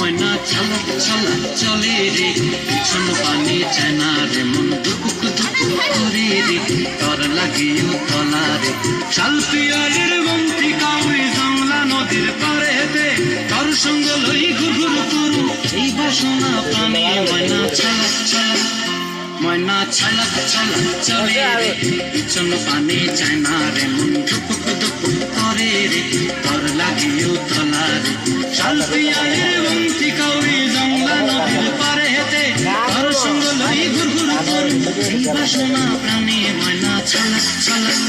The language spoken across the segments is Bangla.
ময়না ছলক ছলক চলে রে, পিছন পানি চায় না রে, মন দুপুক দুপুক করে রে, তর লাগিও তলা রে। শাল পিয়ালের বন্তি কাউরি জংলা নদীর পারেতে, তর সঙ্গ লই ঘুরঘুর করু এই বাসনা প্রাণে। ময়না ছলক ছলক, ময়না ছলক ছলক চলে রে, পিছন পানি চায় না রে, মন দুপুক দুপুক করে রে, তর লাগিও তলা রে। শাল পিয়ালের বন্তি কাউরি জংলা নদীর পারে হেতে, তর সঙ্গ লই ঘুরঘুর করু এই বাসনা প্রাণে। ময়না ছলক ছলক।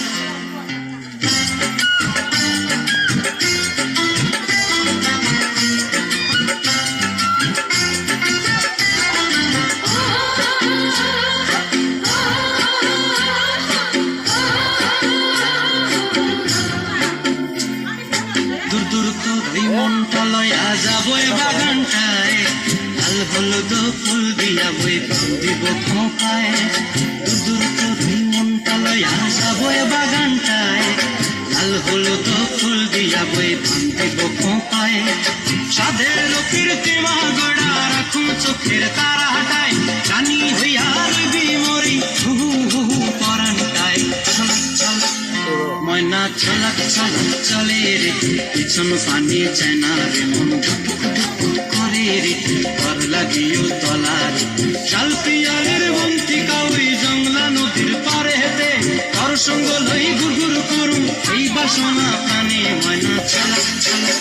দূর দূর করে মনটা লয়া যাবো বাগানটায়, লাল হলুদ ফুল দিয়া বই দিব খোঁপায়। দূর দূর করে মনটা লয়া যাবো বাগানটায়, লাল হলুদ ফুল দিয়া বই দিব খোঁপায়। সাধের কীর্তিমা গড়া রাখুন চোখের তারা হাটায়, রানী হইয়া রইবি মরি হু হু হু পরানটায়। ছলক ছলক, ময়না ছলক ছলক চলে রে, পিছন পানি চায় না রে, মন ধুপুক ধুপুক করে রে, তর লাগিও তলা রে। শাল পিয়ালের বন্তি কাউরি জংলা নদীর পারে হেতে, তর সঙ্গ লই ঘুরঘুর করু এই বাসনা প্রাণে। ময়না ছলক ছলক।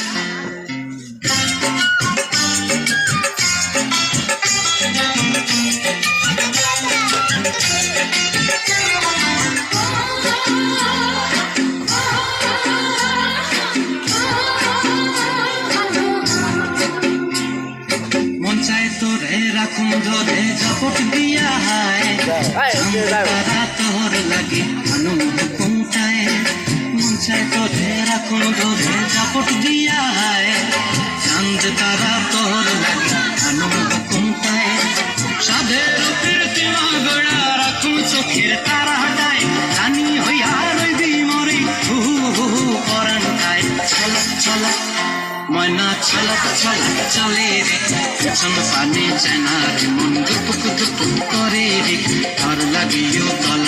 মন চায় তোরে রাখুন ধরে ঝপট দিয়া হায়, তারা তোর লাগে আনন্দ কোনটায়। মন চায় তোরে রাখুন ধরে ঝপট দিয়া হায়, চাঁদ তারা তোর লাগে আনন্দ কোনটায়। সাধের কীর্তিমা গড়া রাখুন চোখের তারা হাটায়, রানী হইয়া রইবি মরি হু হু হু পরানটায়। ছলক ছলক, ময়না ছলক ছলক চলে রে, পিছন পানি চায় না রে, মন দুপুক দুপুক করে রে, তর লাগিও তলা